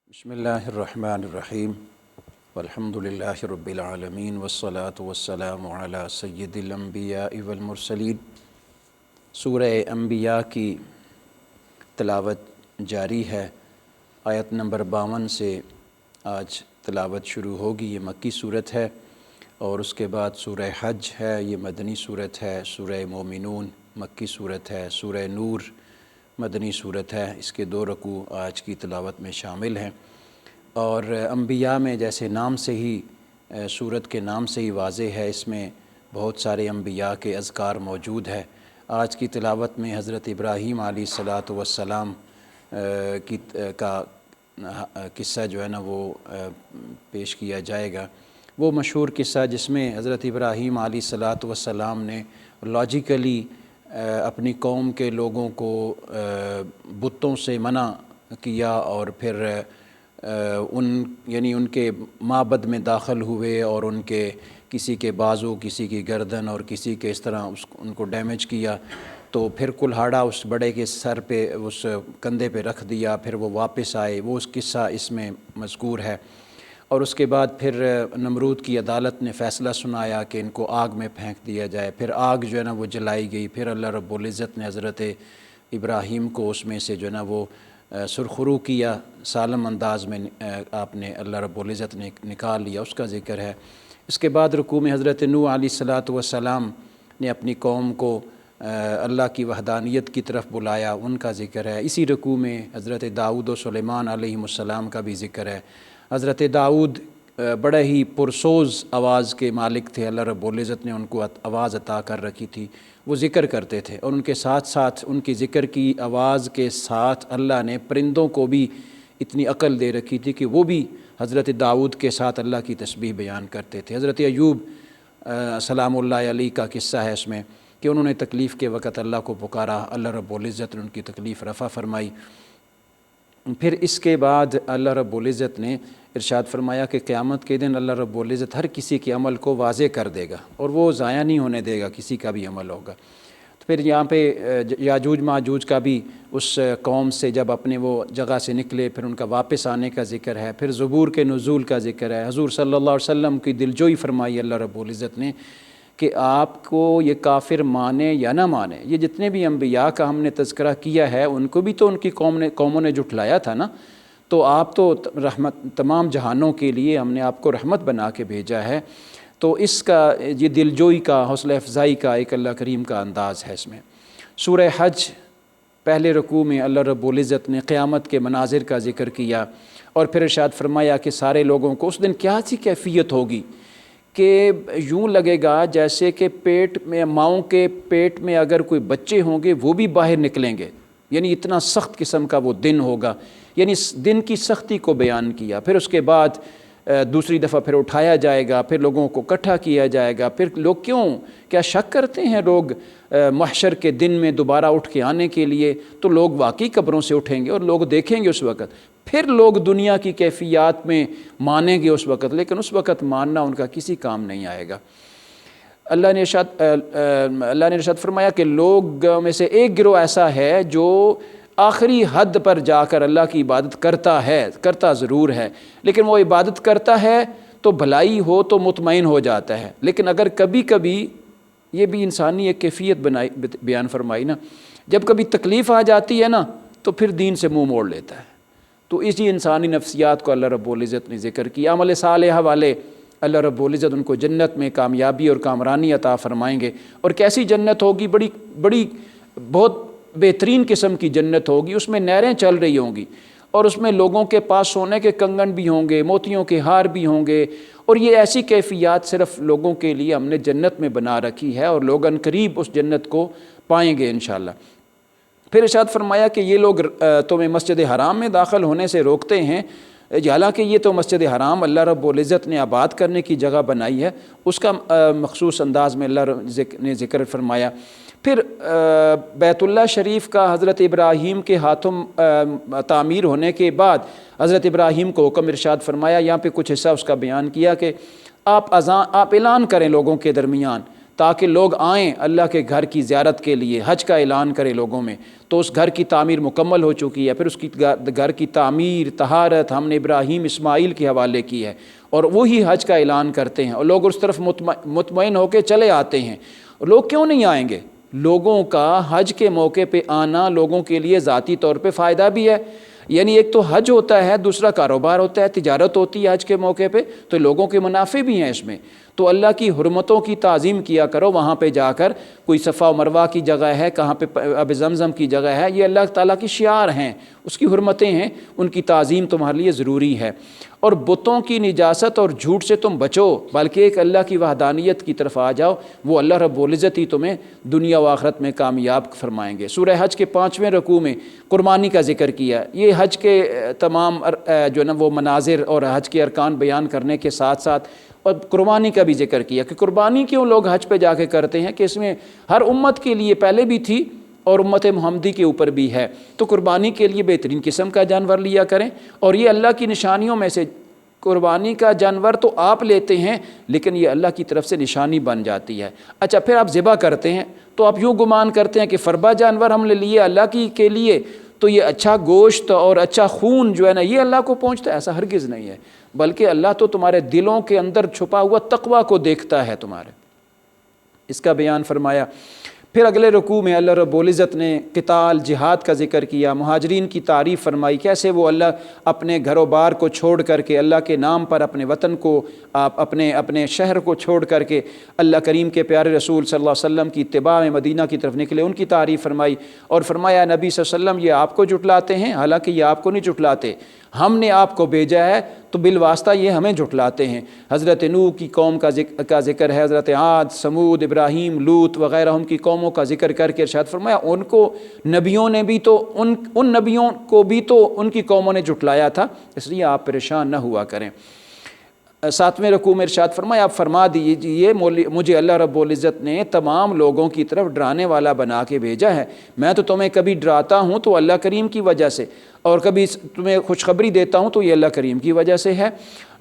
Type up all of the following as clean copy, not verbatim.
بسم اللہ الرحمن الرحیم والحمد للہ رب العالمین والصلاة والسلام علی سید الانبیاء والمرسلین۔ سورہ انبیاء کی تلاوت جاری ہے۔ آیت نمبر 52 سے آج تلاوت شروع ہوگی۔ یہ مکی صورت ہے، اور اس کے بعد سورہ حج ہے، یہ مدنی صورت ہے۔ سورہ مومنون مکی صورت ہے۔ سورہ نور مدنی صورت ہے۔ اس کے 2 رکوع آج کی تلاوت میں شامل ہیں۔ اور انبیاء میں جیسے نام سے ہی سورت کے نام سے ہی واضح ہے، اس میں بہت سارے انبیاء کے اذکار موجود ہے۔ آج کی تلاوت میں حضرت ابراہیم علیہ الصلاۃ والسلام کا قصہ جو ہے نا وہ پیش کیا جائے گا۔ وہ مشہور قصہ جس میں حضرت ابراہیم علیہ الصلاۃ والسلام نے لاجیکلی اپنی قوم کے لوگوں کو بتوں سے منع کیا، اور پھر ان کے معبد میں داخل ہوئے اور ان کے کسی کے بازو، کسی کی گردن اور کسی کے اس طرح ان کو ڈیمیج کیا، تو پھر کلہاڑا اس بڑے کے سر پہ، اس کندھے پہ رکھ دیا، پھر وہ واپس آئے۔ وہ اس قصہ اس میں مذکور ہے۔ اور اس کے بعد پھر نمرود کی عدالت نے فیصلہ سنایا کہ ان کو آگ میں پھینک دیا جائے۔ پھر آگ جو ہے نا وہ جلائی گئی۔ پھر اللہ رب العزت نے حضرت ابراہیم کو اس میں سے جو ہے نا وہ سرخرو کیا، سالم انداز میں آپ نے اللہ رب العزت نے نکال لیا، اس کا ذکر ہے۔ اس کے بعد رکوع میں حضرت نوح علیہ الصلاۃ والسلام نے اپنی قوم کو اللہ کی وحدانیت کی طرف بلایا، ان کا ذکر ہے۔ اسی رکوع میں حضرت داؤد و سلیمان علیہ السلام کا بھی ذکر ہے۔ حضرت داؤد بڑے ہی پرسوز آواز کے مالک تھے۔ اللہ رب العزت نے ان کو آواز عطا کر رکھی تھی، وہ ذکر کرتے تھے، اور ان کے ساتھ ساتھ ان کی ذکر کی آواز کے ساتھ اللہ نے پرندوں کو بھی اتنی عقل دے رکھی تھی کہ وہ بھی حضرت داؤد کے ساتھ اللہ کی تسبیح بیان کرتے تھے۔ حضرت ایوب سلام اللہ علیہ کا قصہ ہے اس میں کہ انہوں نے تکلیف کے وقت اللہ کو پکارا، اللہ رب العزت نے ان کی تکلیف رفع فرمائی۔ پھر اس کے بعد اللہ رب العزت نے ارشاد فرمایا کہ قیامت کے دن اللہ رب العزت ہر کسی کے عمل کو واضح کر دے گا، اور وہ ضائع نہیں ہونے دے گا کسی کا بھی عمل ہوگا۔ تو پھر یہاں پہ یاجوج ماجوج کا بھی اس قوم سے جب اپنے وہ جگہ سے نکلے، پھر ان کا واپس آنے کا ذکر ہے۔ پھر زبور کے نزول کا ذکر ہے۔ حضور صلی اللہ علیہ وسلم کی دلجوئی فرمائی اللہ رب العزت نے کہ آپ کو یہ کافر مانے یا نہ مانے، یہ جتنے بھی انبیاء کا ہم نے تذکرہ کیا ہے ان کو بھی تو ان کی قوموں نے جھٹلایا تھا نا، تو آپ تو رحمت تمام جہانوں کے لیے ہم نے آپ کو رحمت بنا کے بھیجا ہے۔ تو اس کا یہ دلجوئی کا، حوصلہ افزائی کا ایک اللہ کریم کا انداز ہے اس میں۔ سورہ حج پہلے رکوع میں اللہ رب العزت نے قیامت کے مناظر کا ذکر کیا، اور پھر ارشاد فرمایا کہ سارے لوگوں کو اس دن کیا سی کیفیت ہوگی کہ یوں لگے گا جیسے کہ پیٹ میں، ماؤں کے پیٹ میں اگر کوئی بچے ہوں گے وہ بھی باہر نکلیں گے، یعنی اتنا سخت قسم کا وہ دن ہوگا۔ یعنی دن کی سختی کو بیان کیا۔ پھر اس کے بعد دوسری دفعہ پھر اٹھایا جائے گا، پھر لوگوں کو اکٹھا کیا جائے گا۔ پھر لوگ کیا شک کرتے ہیں لوگ محشر کے دن میں دوبارہ اٹھ کے آنے کے لیے؟ تو لوگ واقعی قبروں سے اٹھیں گے اور لوگ دیکھیں گے اس وقت۔ پھر لوگ دنیا کی کیفیات میں مانیں گے اس وقت، لیکن اس وقت ماننا ان کا کسی کام نہیں آئے گا۔ اللہ نے ارشاد فرمایا کہ لوگ میں سے ایک گروہ ایسا ہے جو آخری حد پر جا کر اللہ کی عبادت کرتا ضرور ہے، لیکن وہ عبادت کرتا ہے تو بھلائی ہو تو مطمئن ہو جاتا ہے، لیکن اگر کبھی کبھی، یہ بھی انسانی ایک کیفیت بیان فرمائی نا، جب کبھی تکلیف آ جاتی ہے نا تو پھر دین سے منہ موڑ لیتا ہے۔ تو اسی انسانی نفسیات کو اللہ رب العزت نے ذکر کیا۔ عمل صالحہ والے اللہ رب العزت ان کو جنت میں کامیابی اور کامرانی عطا فرمائیں گے۔ اور کیسی جنت ہوگی؟ بڑی بہت بہترین قسم کی جنت ہوگی۔ اس میں نہریں چل رہی ہوں گی، اور اس میں لوگوں کے پاس سونے کے کنگن بھی ہوں گے، موتیوں کے ہار بھی ہوں گے، اور یہ ایسی کیفیات صرف لوگوں کے لیے ہم نے جنت میں بنا رکھی ہے، اور لوگ عنقریب اس جنت کو پائیں گے انشاءاللہ۔ پھر ارشاد فرمایا کہ یہ لوگ تمہیں مسجد حرام میں داخل ہونے سے روکتے ہیں، حالانکہ یہ تو مسجد حرام اللہ رب العزت نے آباد کرنے کی جگہ بنائی ہے، اس کا مخصوص انداز میں اللہ نے ذکر فرمایا۔ پھر بیت اللہ شریف کا حضرت ابراہیم کے ہاتھوں تعمیر ہونے کے بعد حضرت ابراہیم کو حکم ارشاد فرمایا، یہاں پہ کچھ حصہ اس کا بیان کیا کہ آپ اعلان کریں لوگوں کے درمیان تاکہ لوگ آئیں اللہ کے گھر کی زیارت کے لیے، حج کا اعلان کرے لوگوں میں، تو اس گھر کی تعمیر مکمل ہو چکی ہے۔ پھر اس کی گھر کی تعمیر، طہارت ہم نے ابراہیم اسماعیل کے حوالے کی ہے، اور وہی حج کا اعلان کرتے ہیں، اور لوگ اس طرف مطمئن ہو کے چلے آتے ہیں۔ لوگ کیوں نہیں آئیں گے؟ لوگوں کا حج کے موقع پہ آنا لوگوں کے لیے ذاتی طور پہ فائدہ بھی ہے، یعنی ایک تو حج ہوتا ہے، دوسرا کاروبار ہوتا ہے، تجارت ہوتی ہے حج کے موقع پہ، تو لوگوں کے منافع بھی ہیں اس میں۔ تو اللہ کی حرمتوں کی تعظیم کیا کرو، وہاں پہ جا کر، کوئی صفا و مروہ کی جگہ ہے، کہاں پہ آب زمزم کی جگہ ہے، یہ اللہ تعالیٰ کی شعار ہیں، اس کی حرمتیں ہیں، ان کی تعظیم تمہارے لیے ضروری ہے۔ اور بتوں کی نجاست اور جھوٹ سے تم بچو، بلکہ ایک اللہ کی وحدانیت کی طرف آ جاؤ، وہ اللہ رب العزت ہی تمہیں دنیا و آخرت میں کامیاب فرمائیں گے۔ سورہ حج کے 5ویں رکوع میں قربانی کا ذکر کیا۔ یہ حج کے تمام جو ہے نا وہ مناظر اور حج کے ارکان بیان کرنے کے ساتھ ساتھ اور قربانی کا بھی ذکر کیا کہ قربانی کیوں لوگ حج پہ جا کے کرتے ہیں، کہ اس میں ہر امت کے لیے پہلے بھی تھی اور امت محمدی کے اوپر بھی ہے، تو قربانی کے لیے بہترین قسم کا جانور لیا کریں۔ اور یہ اللہ کی نشانیوں میں سے قربانی کا جانور تو آپ لیتے ہیں، لیکن یہ اللہ کی طرف سے نشانی بن جاتی ہے۔ اچھا، پھر آپ ذبح کرتے ہیں تو آپ یوں گمان کرتے ہیں کہ فربا جانور ہم نے لیے اللہ کی کے لیے، تو یہ اچھا گوشت اور اچھا خون جو ہے نا یہ اللہ کو پہنچتا ہے، ایسا ہرگز نہیں ہے، بلکہ اللہ تو تمہارے دلوں کے اندر چھپا ہوا تقویٰ کو دیکھتا ہے تمہارے، اس کا بیان فرمایا۔ پھر اگلے رکوع میں اللہ رب العزت نے قتال، جہاد کا ذکر کیا، مہاجرین کی تعریف فرمائی، کیسے وہ اللہ اپنے گھر و بار کو چھوڑ کر کے اللہ کے نام پر اپنے وطن کو، اپنے شہر کو چھوڑ کر کے اللہ کریم کے پیارے رسول صلی اللہ علیہ وسلم کی اتباع میں مدینہ کی طرف نکلے، ان کی تعریف فرمائی، اور فرمایا نبی صلی اللہ علیہ وسلم یہ آپ کو جھٹلاتے ہیں، حالانکہ یہ آپ کو نہیں جھٹلاتے، ہم نے آپ کو بھیجا ہے، تو بالواسطہ یہ ہمیں جھٹلاتے ہیں۔ حضرت نوح کی قوم کا ذکر ہے، حضرت عاد، سمود، ابراہیم، لوط وغیرہ ان کی قوموں کا ذکر کر کے ارشاد فرمایا ان کو نبیوں نے بھی تو ان نبیوں کو بھی تو ان کی قوموں نے جھٹلایا تھا، اس لیے آپ پریشان نہ ہوا کریں۔ 7ویں رکوع میں ارشاد فرمایا آپ فرما دیجئے مجھے اللہ رب العزت نے تمام لوگوں کی طرف ڈرانے والا بنا کے بھیجا ہے، میں تو تمہیں کبھی ڈراتا ہوں تو اللہ کریم کی وجہ سے، اور کبھی تمہیں خوشخبری دیتا ہوں تو یہ اللہ کریم کی وجہ سے ہے۔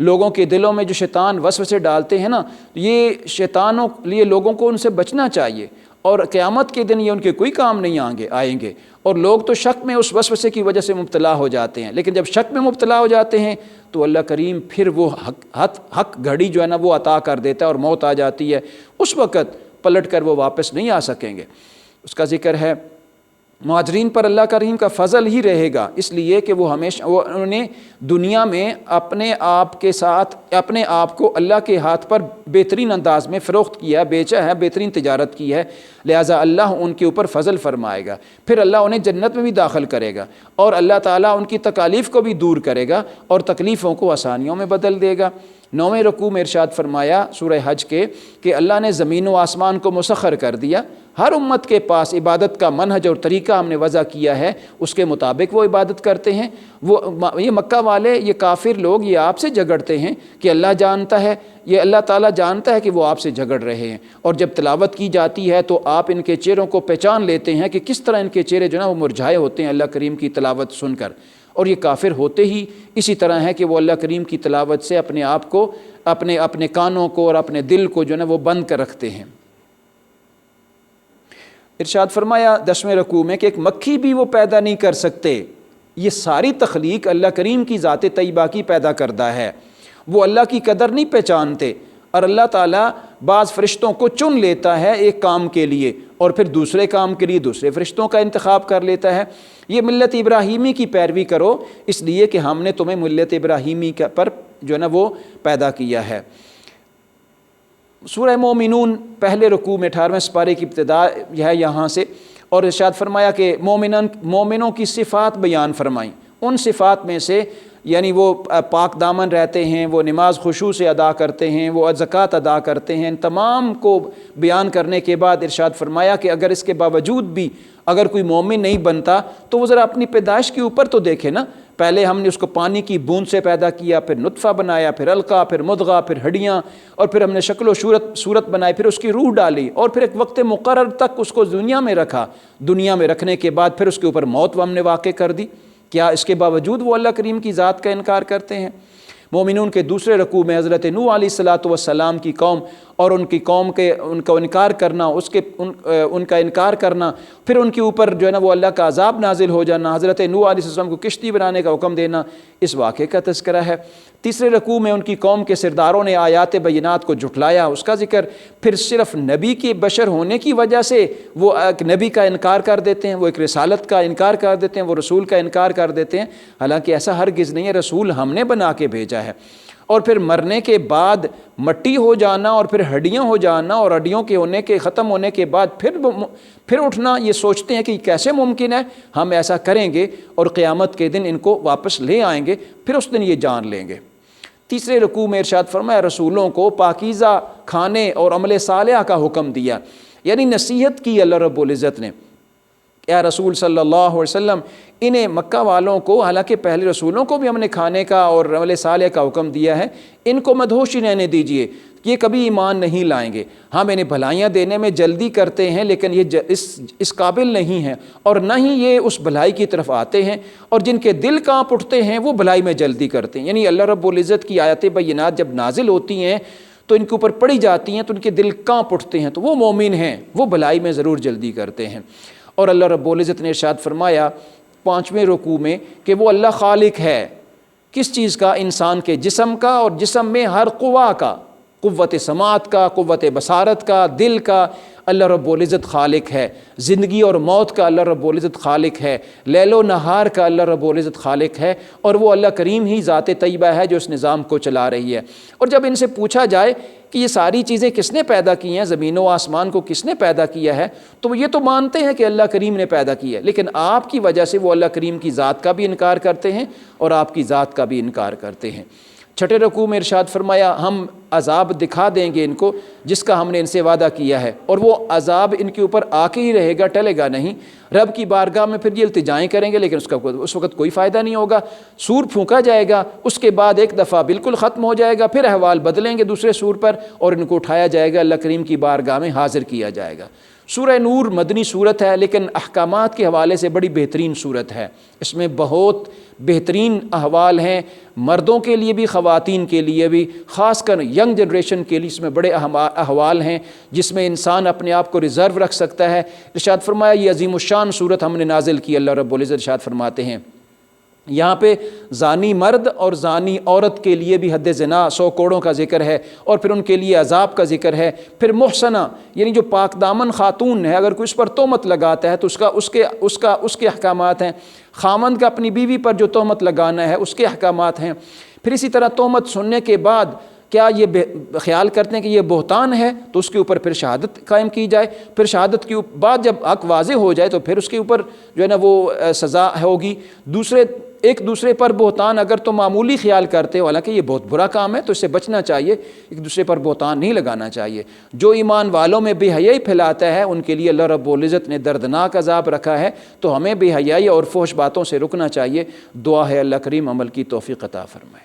لوگوں کے دلوں میں جو شیطان وسوسے ڈالتے ہیں نا، یہ شیطانوں لیے لوگوں کو ان سے بچنا چاہیے، اور قیامت کے دن یہ ان کے کوئی کام نہیں آئیں گے، اور لوگ تو شک میں اس وسوسے کی وجہ سے مبتلا ہو جاتے ہیں، لیکن جب شک میں مبتلا ہو جاتے ہیں تو اللہ کریم پھر وہ حق گھڑی جو ہے نا وہ عطا کر دیتا ہے اور موت آ جاتی ہے، اس وقت پلٹ کر وہ واپس نہیں آ سکیں گے۔ اس کا ذکر ہے مہاجرین پر اللہ کریم کا فضل ہی رہے گا، اس لیے کہ وہ ہمیشہ انہوں نے دنیا میں اپنے آپ کو اللہ کے ہاتھ پر بہترین انداز میں فروخت کیا، بیچا ہے، بہترین تجارت کی ہے، لہٰذا اللہ ان کے اوپر فضل فرمائے گا، پھر اللہ انہیں جنت میں بھی داخل کرے گا، اور اللہ تعالیٰ ان کی تکالیف کو بھی دور کرے گا اور تکلیفوں کو آسانیوں میں بدل دے گا۔ 9ویں رکوع میں ارشاد فرمایا سورہ حج کے کہ اللہ نے زمین و آسمان کو مسخر کر دیا، ہر امت کے پاس عبادت کا منہج اور طریقہ ہم نے وضع کیا ہے، اس کے مطابق وہ عبادت کرتے ہیں۔ یہ مکہ والے، یہ کافر لوگ یہ آپ سے جھگڑتے ہیں کہ اللہ جانتا ہے، یہ اللہ تعالیٰ جانتا ہے کہ وہ آپ سے جھگڑ رہے ہیں، اور جب تلاوت کی جاتی ہے تو آپ ان کے چہروں کو پہچان لیتے ہیں کہ کس طرح ان کے چہرے جو ہے نا وہ مرجھائے ہوتے ہیں اللہ کریم کی تلاوت سن کر، اور یہ کافر ہوتے ہی اسی طرح ہے کہ وہ اللہ کریم کی تلاوت سے اپنے آپ کو، اپنے کانوں کو اور اپنے دل کو جو ہے نا وہ بند کر رکھتے ہیں۔ ارشاد فرمایا 10ویں رکوع میں کہ ایک مکھی بھی وہ پیدا نہیں کر سکتے، یہ ساری تخلیق اللہ کریم کی ذات طیبہ کی پیدا کردہ ہے، وہ اللہ کی قدر نہیں پہچانتے، اور اللہ تعالیٰ بعض فرشتوں کو چن لیتا ہے ایک کام کے لیے اور پھر دوسرے کام کے لیے دوسرے فرشتوں کا انتخاب کر لیتا ہے۔ یہ ملت ابراہیمی کی پیروی کرو، اس لیے کہ ہم نے تمہیں ملت ابراہیمی پر جو ہے نا وہ پیدا کیا ہے۔ سورہ مومنون پہلے رکوع میں 18ویں سپارے کی ابتدا ہے یہاں سے، اور ارشاد فرمایا کہ مومنوں کی صفات بیان فرمائیں، ان صفات میں سے یعنی وہ پاک دامن رہتے ہیں، وہ نماز خشوع سے ادا کرتے ہیں، وہ زکوٰۃ ادا کرتے ہیں، ان تمام کو بیان کرنے کے بعد ارشاد فرمایا کہ اگر اس کے باوجود بھی اگر کوئی مومن نہیں بنتا تو وہ ذرا اپنی پیدائش کے اوپر تو دیکھے نا، پہلے ہم نے اس کو پانی کی بوند سے پیدا کیا، پھر نطفہ بنایا، پھر علقہ، پھر مضغہ، پھر ہڈیاں، اور پھر ہم نے شکل و صورت بنائی، پھر اس کی روح ڈالی، اور پھر ایک وقت مقرر تک اس کو دنیا میں رکھا، دنیا میں رکھنے کے بعد پھر اس کے اوپر موت ہم نے واقع کر دی، کیا اس کے باوجود وہ اللہ کریم کی ذات کا انکار کرتے ہیں؟ مومنون کے دوسرے رکوع میں حضرت نوح علیہ السلام کی قوم اور ان کی قوم کے ان کا انکار کرنا، ان کا انکار کرنا، پھر ان کے اوپر جو ہے نا وہ اللہ کا عذاب نازل ہو جانا، حضرت نوح علیہ السلام کو کشتی بنانے کا حکم دینا، اس واقعے کا تذکرہ ہے۔ تیسرے رکوع میں ان کی قوم کے سرداروں نے آیات بینات کو جھٹلایا، اس کا ذکر۔ پھر صرف نبی کے بشر ہونے کی وجہ سے وہ ایک نبی کا انکار کر دیتے ہیں، وہ ایک رسالت کا انکار کر دیتے ہیں، وہ رسول کا انکار کر دیتے ہیں، حالانکہ ایسا ہرگز نہیں ہے، رسول ہم نے بنا کے بھیجا ہے۔ اور پھر مرنے کے بعد مٹی ہو جانا، اور پھر ہڈیاں ہو جانا، اور ہڈیوں کے ختم ہونے کے بعد پھر اٹھنا، یہ سوچتے ہیں کہ یہ کیسے ممکن ہے؟ ہم ایسا کریں گے اور قیامت کے دن ان کو واپس لے آئیں گے، پھر اس دن یہ جان لیں گے۔ تیسرے رکوع میں ارشاد فرمایا رسولوں کو پاکیزہ کھانے اور عمل صالحہ کا حکم دیا، یعنی نصیحت کی اللہ رب العزت نے، یا رسول صلی اللہ علیہ وسلم انہیں مکہ والوں کو، حالانکہ پہلے رسولوں کو بھی ہم نے کھانے کا اور عمل صالح کا حکم دیا ہے، ان کو مدہوش ہی رہنے دیجئے، یہ کبھی ایمان نہیں لائیں گے، ہم انہیں بھلائیاں دینے میں جلدی کرتے ہیں لیکن یہ اس قابل نہیں ہیں، اور نہ ہی یہ اس بھلائی کی طرف آتے ہیں، اور جن کے دل کانپ اٹھتے ہیں وہ بھلائی میں جلدی کرتے ہیں۔ یعنی اللہ رب العزت کی آیات بینات جب نازل ہوتی ہیں تو ان کے اوپر پڑھی جاتی ہیں تو ان کے دل کانپ اٹھتے ہیں، تو وہ مومن ہیں، وہ بھلائی میں ضرور جلدی کرتے ہیں۔ اور اللہ رب العزت نے ارشاد فرمایا 5ویں رکوع میں کہ وہ اللہ خالق ہے، کس چیز کا؟ انسان کے جسم کا، اور جسم میں ہر قوا کا، قوت سماعت کا، قوت بصارت کا، دل کا، اللہ رب العزت خالق ہے۔ زندگی اور موت کا اللہ رب العزت خالق ہے، لیل و نہار کا اللہ رب العزت خالق ہے، اور وہ اللہ کریم ہی ذات طیبہ ہے جو اس نظام کو چلا رہی ہے۔ اور جب ان سے پوچھا جائے کہ یہ ساری چیزیں کس نے پیدا کی ہیں، زمین و آسمان کو کس نے پیدا کیا ہے، تو یہ تو مانتے ہیں کہ اللہ کریم نے پیدا کیا ہے، لیکن آپ کی وجہ سے وہ اللہ کریم کی ذات کا بھی انکار کرتے ہیں اور آپ کی ذات کا بھی انکار کرتے ہیں۔ 6 رکوع میں ارشاد فرمایا ہم عذاب دکھا دیں گے ان کو جس کا ہم نے ان سے وعدہ کیا ہے، اور وہ عذاب ان کے اوپر آ کے ہی رہے گا، ٹلے گا نہیں۔ رب کی بارگاہ میں پھر یہ التجائیں کریں گے لیکن اس وقت کوئی فائدہ نہیں ہوگا، سور پھونکا جائے گا، اس کے بعد ایک دفعہ بالکل ختم ہو جائے گا، پھر احوال بدلیں گے دوسرے سور پر، اور ان کو اٹھایا جائے گا، اللہ کریم کی بارگاہ میں حاضر کیا جائے گا۔ سورہ نور مدنی صورت ہے لیکن احکامات کے حوالے سے بڑی بہترین صورت ہے، اس میں بہت بہترین احوال ہیں، مردوں کے لیے بھی خواتین کے لیے بھی، خاص کر ینگ جنریشن کے لیے اس میں بڑے احوال ہیں جس میں انسان اپنے آپ کو ریزرو رکھ سکتا ہے۔ ارشاد فرمایا یہ عظیم الشان صورت ہم نے نازل کی، اللہ رب العزت ارشاد فرماتے ہیں یہاں پہ زانی مرد اور زانی عورت کے لیے بھی حد زنا 100 کوڑوں کا ذکر ہے، اور پھر ان کے لیے عذاب کا ذکر ہے۔ پھر محسنہ یعنی جو پاک دامن خاتون ہے، اگر کوئی اس پر تہمت لگاتا ہے تو اس کے احکامات ہیں۔ خامند کا اپنی بیوی پر جو تہمت لگانا ہے اس کے احکامات ہیں۔ پھر اسی طرح تہمت سننے کے بعد کیا یہ خیال کرتے ہیں کہ یہ بہتان ہے تو اس کے اوپر پھر شہادت قائم کی جائے، پھر شہادت کے بعد جب حق واضح ہو جائے تو پھر اس کے اوپر جو ہے نا وہ سزا ہوگی۔ ایک دوسرے پر بہتان اگر تو معمولی خیال کرتے ہو، حالانکہ یہ بہت برا کام ہے تو اس سے بچنا چاہیے، ایک دوسرے پر بہتان نہیں لگانا چاہیے۔ جو ایمان والوں میں بے حیائی پھیلاتا ہے ان کے لیے اللہ رب العزت نے دردناک عذاب رکھا ہے، تو ہمیں بے حیائی اور فحش باتوں سے رکنا چاہیے۔ دعا ہے اللہ کریم عمل کی توفیق عطا فرمائے۔